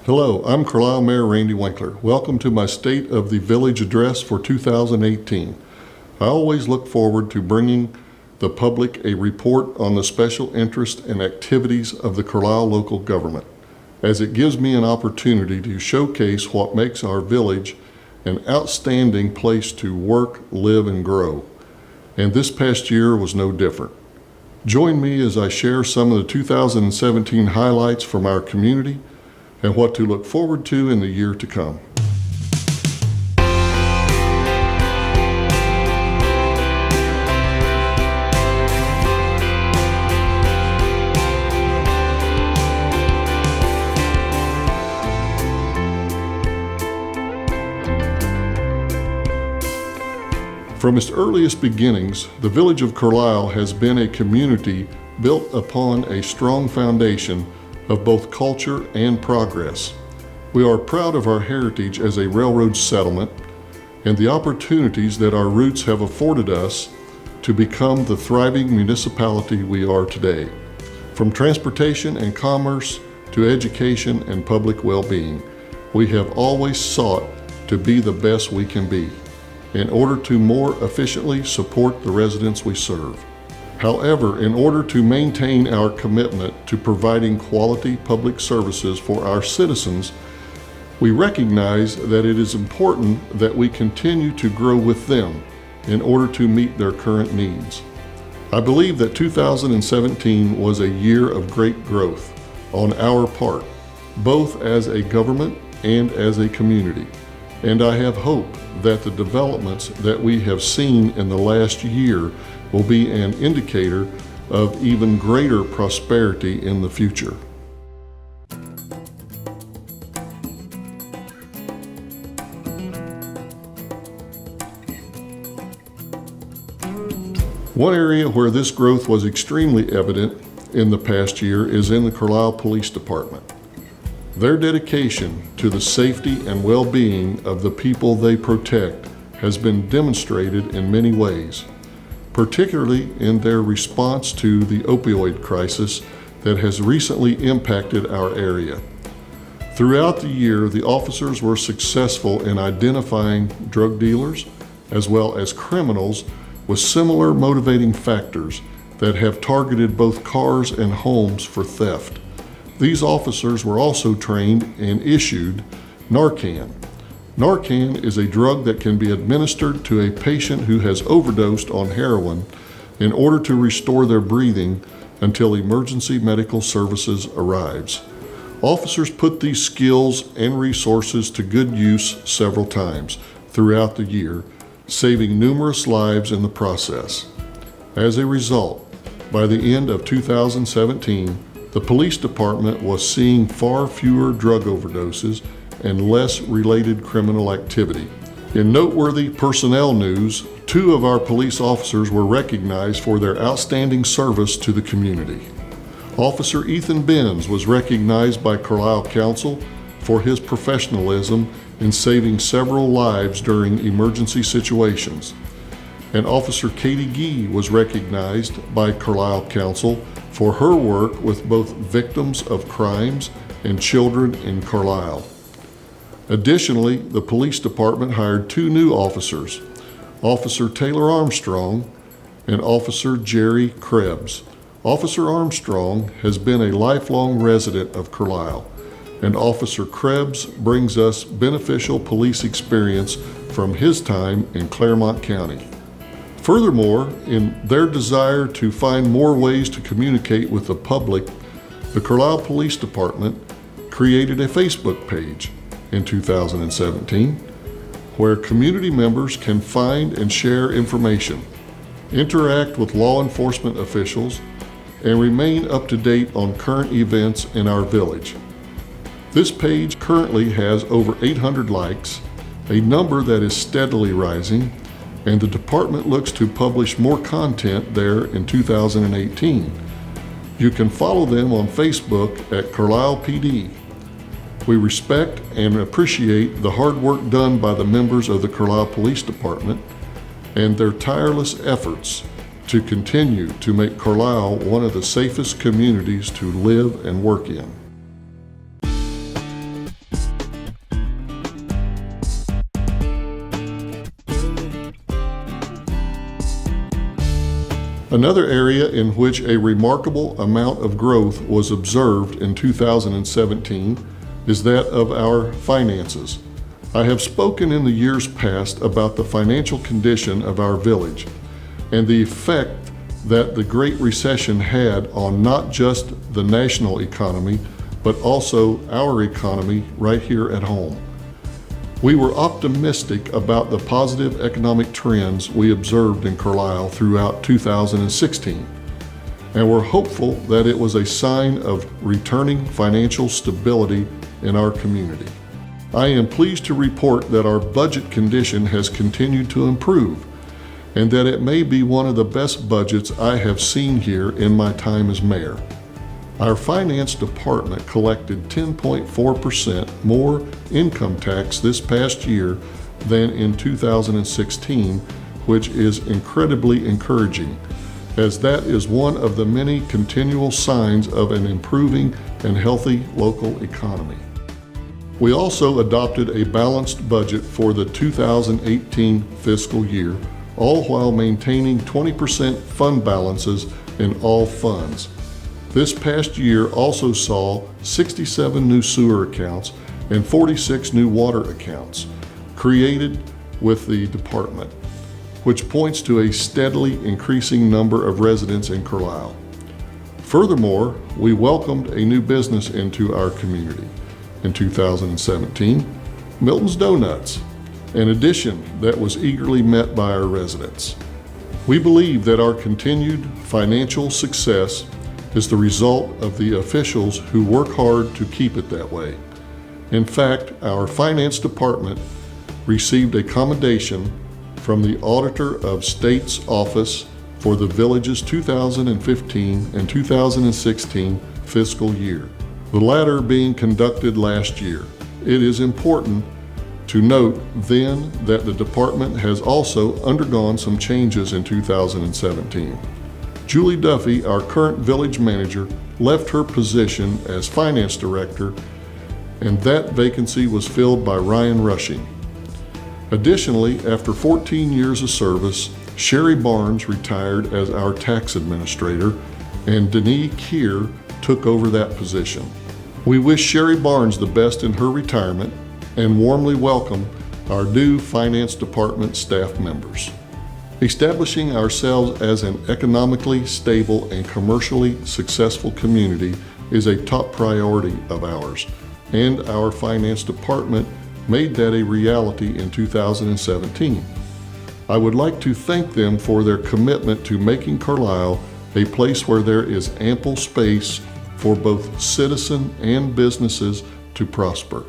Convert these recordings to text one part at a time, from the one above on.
Hello, I'm Carlisle Mayor Randy Winkler. Welcome to my State of the Village address for 2018. I always look forward to bringing the public a report on the special interest and activities of the Carlisle local government, as it gives me an opportunity to showcase what makes our village an outstanding place to work, live, and grow. And this past year was no different. Join me as I share some of the 2017 highlights from our community and what to look forward to in the year to come. From its earliest beginnings, the village of Carlisle has been a community built upon a strong foundation of both culture and progress. We are proud of our heritage as a railroad settlement and the opportunities that our roots have afforded us to become the thriving municipality we are today. From transportation and commerce to education and public well-being, we have always sought to be the best we can be in order to more efficiently support the residents we serve. However, in order to maintain our commitment to providing quality public services for our citizens, we recognize that it is important that we continue to grow with them in order to meet their current needs. I believe that 2017 was a year of great growth on our part, both as a government and as a community. And I have hope that the developments that we have seen in the last year will be an indicator of even greater prosperity in the future. One area where this growth was extremely evident in the past year is in the Carlisle Police Department. Their dedication to the safety and well-being of the people they protect has been demonstrated in many ways, particularly in their response to the opioid crisis that has recently impacted our area. Throughout the year, the officers were successful in identifying drug dealers as well as criminals with similar motivating factors that have targeted both cars and homes for theft. These officers were also trained and issued Narcan. Narcan is a drug that can be administered to a patient who has overdosed on heroin in order to restore their breathing until emergency medical services arrives. Officers put these skills and resources to good use several times throughout the year, saving numerous lives in the process. As a result, by the end of 2017, the police department was seeing far fewer drug overdoses and less related criminal activity. In noteworthy personnel news, 2 of our police officers were recognized for their outstanding service to the community. Officer Ethan Benz was recognized by Carlisle Council for his professionalism in saving several lives during emergency situations. And Officer Katie Gee was recognized by Carlisle Council for her work with both victims of crimes and children in Carlisle. Additionally, the police department hired 2 new officers, Officer Taylor Armstrong and Officer Jerry Krebs. Officer Armstrong has been a lifelong resident of Carlisle, and Officer Krebs brings us beneficial police experience from his time in Clermont County. Furthermore, in their desire to find more ways to communicate with the public, the Carlisle Police Department created a Facebook page in 2017 where community members can find and share information, interact with law enforcement officials, and remain up to date on current events in our village. This page currently has over 800 likes, a number that is steadily rising, and the department looks to publish more content there in 2018. You can follow them on Facebook at Carlisle PD. We respect and appreciate the hard work done by the members of the Carlisle Police Department and their tireless efforts to continue to make Carlisle one of the safest communities to live and work in. Another area in which a remarkable amount of growth was observed in 2017 is that of our finances. I have spoken in the years past about the financial condition of our village and the effect that the Great Recession had on not just the national economy, but also our economy right here at home. We were optimistic about the positive economic trends we observed in Carlisle throughout 2016, and were hopeful that it was a sign of returning financial stability in our community. I am pleased to report that our budget condition has continued to improve, and that it may be one of the best budgets I have seen here in my time as mayor. Our finance department collected 10.4% more income tax this past year than in 2016, which is incredibly encouraging, as that is one of the many continual signs of an improving and healthy local economy. We also adopted a balanced budget for the 2018 fiscal year, all while maintaining 20% fund balances in all funds. This past year also saw 67 new sewer accounts and 46 new water accounts created with the department, which points to a steadily increasing number of residents in Carlisle. Furthermore, we welcomed a new business into our community in 2017, Milton's Donuts, an addition that was eagerly met by our residents. We believe that our continued financial success is the result of the officials who work hard to keep it that way. In fact, our finance department received a commendation from the Auditor of State's Office for the village's 2015 and 2016 fiscal year, the latter being conducted last year. It is important to note then that the department has also undergone some changes in 2017. Julie Duffy, our current village manager, left her position as finance director, and that vacancy was filled by Ryan Rushing. Additionally, after 14 years of service, Sherry Barnes retired as our tax administrator, and Denise Keir took over that position. We wish Sherry Barnes the best in her retirement and warmly welcome our new finance department staff members. Establishing ourselves as an economically stable and commercially successful community is a top priority of ours, and our finance department made that a reality in 2017. I would like to thank them for their commitment to making Carlisle a place where there is ample space for both citizen and businesses to prosper.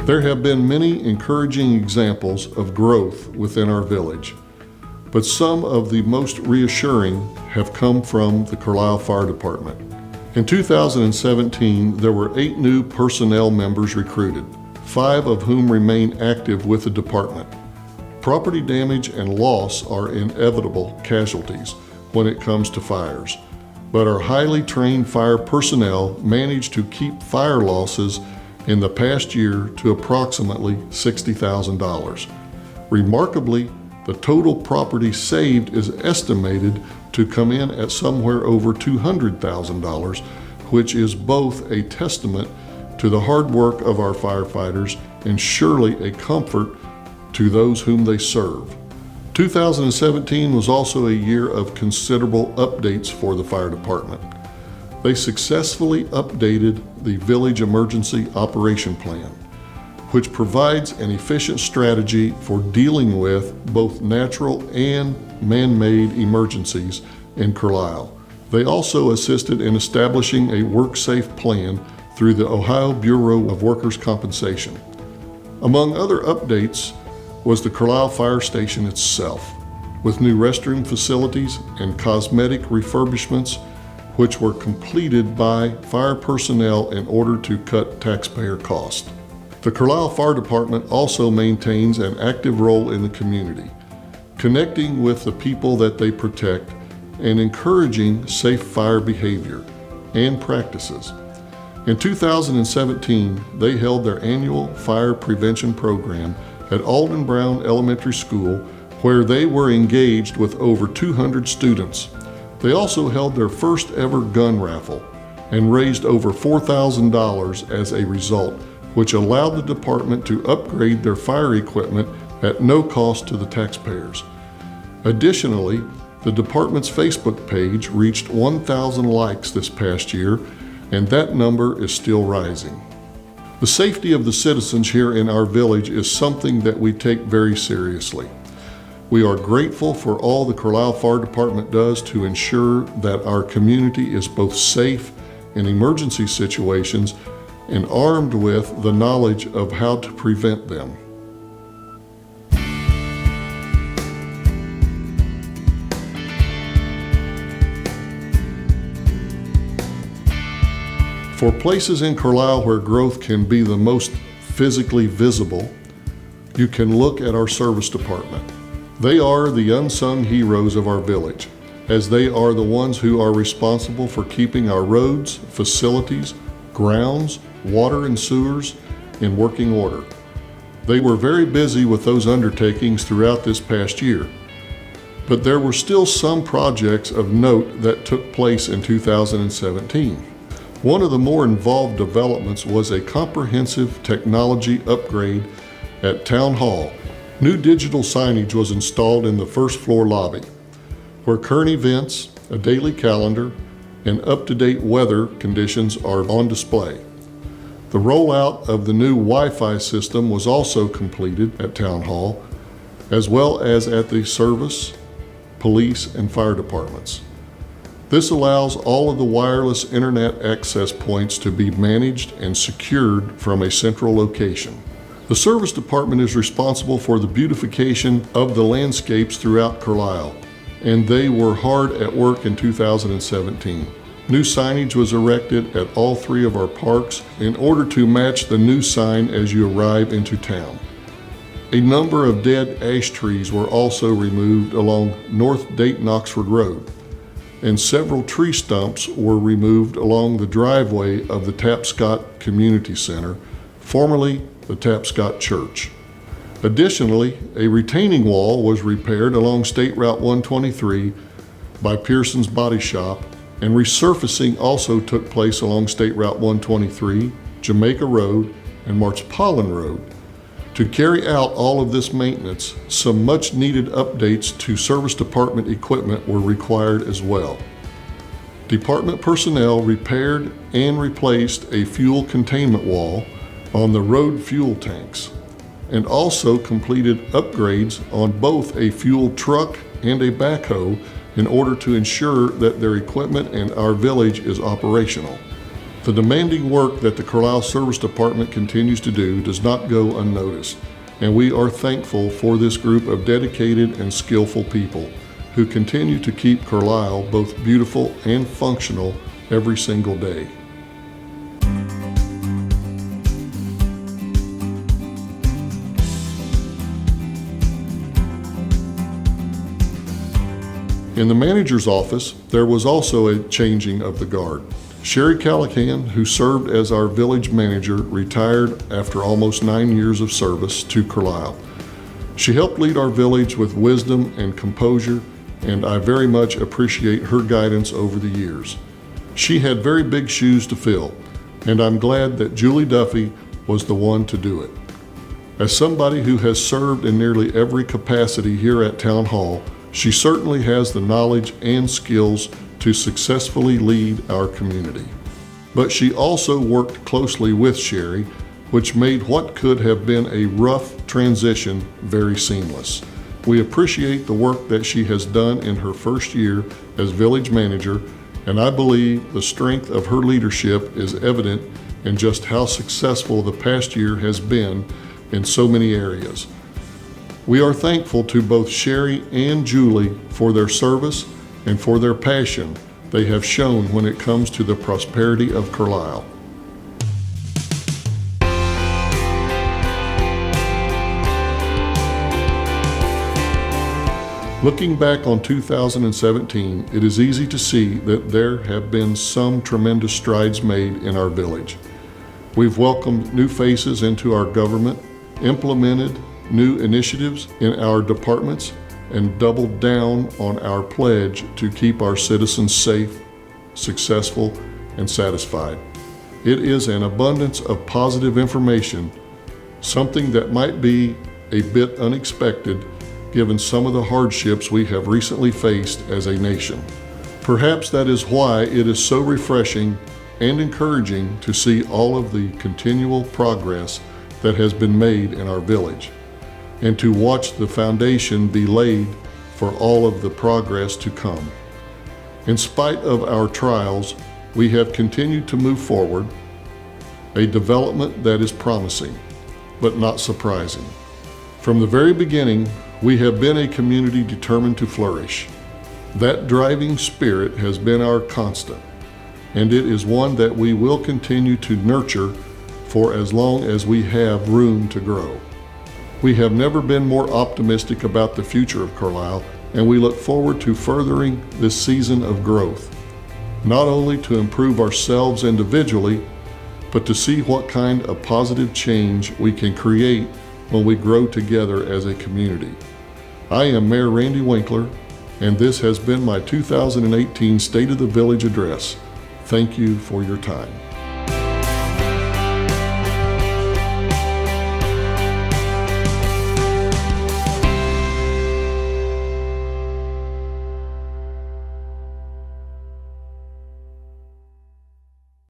There have been many encouraging examples of growth within our village, but some of the most reassuring have come from the Carlisle Fire Department. In 2017, there were 8 new personnel members recruited, 5 of whom remain active with the department. Property damage and loss are inevitable casualties when it comes to fires, but our highly trained fire personnel managed to keep fire losses in the past year to approximately $60,000. Remarkably, the total property saved is estimated to come in at somewhere over $200,000, which is both a testament to the hard work of our firefighters and surely a comfort to those whom they serve. 2017 was also a year of considerable updates for the fire department. They successfully updated the Village Emergency Operation Plan, which provides an efficient strategy for dealing with both natural and man-made emergencies in Carlisle. They also assisted in establishing a WorkSafe plan through the Ohio Bureau of Workers' Compensation. Among other updates was the Carlisle Fire Station itself, with new restroom facilities and cosmetic refurbishments which were completed by fire personnel in order to cut taxpayer costs. The Carlisle Fire Department also maintains an active role in the community, connecting with the people that they protect and encouraging safe fire behavior and practices. In 2017, they held their annual fire prevention program at Alden Brown Elementary School, where they were engaged with over 200 students. They also held their first ever gun raffle and raised over $4,000 as a result, which allowed the department to upgrade their fire equipment at no cost to the taxpayers. Additionally, the department's Facebook page reached 1,000 likes this past year, and that number is still rising. The safety of the citizens here in our village is something that we take very seriously. We are grateful for all the Carlisle Fire Department does to ensure that our community is both safe in emergency situations and armed with the knowledge of how to prevent them. For places in Carlisle where growth can be the most physically visible, you can look at our service department. They are the unsung heroes of our village, as they are the ones who are responsible for keeping our roads, facilities, grounds, water and sewers in working order. They were very busy with those undertakings throughout this past year, but there were still some projects of note that took place in 2017. One of the more involved developments was a comprehensive technology upgrade at Town Hall. New digital signage was installed in the first floor lobby, where current events, a daily calendar, and up-to-date weather conditions are on display. The rollout of the new Wi-Fi system was also completed at Town Hall, as well as at the service, police, and fire departments. This allows all of the wireless internet access points to be managed and secured from a central location. The service department is responsible for the beautification of the landscapes throughout Carlisle, and they were hard at work in 2017. New signage was erected at all 3 of our parks in order to match the new sign as you arrive into town. A number of dead ash trees were also removed along North Dayton Oxford Road, and several tree stumps were removed along the driveway of the Tapscott Community Center, formerly the Tapscott Church. Additionally, a retaining wall was repaired along State Route 123 by Pearson's Body Shop, and resurfacing also took place along State Route 123, Jamaica Road, and March-Pollen Road. To carry out all of this maintenance, some much needed updates to service department equipment were required as well. Department personnel repaired and replaced a fuel containment wall on the road fuel tanks, and also completed upgrades on both a fuel truck and a backhoe in order to ensure that their equipment and our village is operational. The demanding work that the Carlisle Service Department continues to do does not go unnoticed, and we are thankful for this group of dedicated and skillful people who continue to keep Carlisle both beautiful and functional every single day. In the manager's office, there was also a changing of the guard. Sherry Callahan, who served as our village manager, retired after almost 9 years of service to Carlisle. She helped lead our village with wisdom and composure, and I very much appreciate her guidance over the years. She had very big shoes to fill, and I'm glad that Julie Duffy was the one to do it. As somebody who has served in nearly every capacity here at Town Hall, she certainly has the knowledge and skills to successfully lead our community. But she also worked closely with Sherry, which made what could have been a rough transition very seamless. We appreciate the work that she has done in her first year as village manager, and I believe the strength of her leadership is evident in just how successful the past year has been in so many areas. We are thankful to both Sherry and Julie for their service and for their passion they have shown when it comes to the prosperity of Carlisle. Looking back on 2017, it is easy to see that there have been some tremendous strides made in our village. We've welcomed new faces into our government, implemented new initiatives in our departments, and doubled down on our pledge to keep our citizens safe, successful, and satisfied. It is an abundance of positive information, something that might be a bit unexpected given some of the hardships we have recently faced as a nation. Perhaps that is why it is so refreshing and encouraging to see all of the continual progress that has been made in our village, and to watch the foundation be laid for all of the progress to come. In spite of our trials, we have continued to move forward, a development that is promising, but not surprising. From the very beginning, we have been a community determined to flourish. That driving spirit has been our constant, and it is one that we will continue to nurture for as long as we have room to grow. We have never been more optimistic about the future of Carlisle, and we look forward to furthering this season of growth, not only to improve ourselves individually, but to see what kind of positive change we can create when we grow together as a community. I am Mayor Randy Winkler, and this has been my 2018 State of the Village Address. Thank you for your time.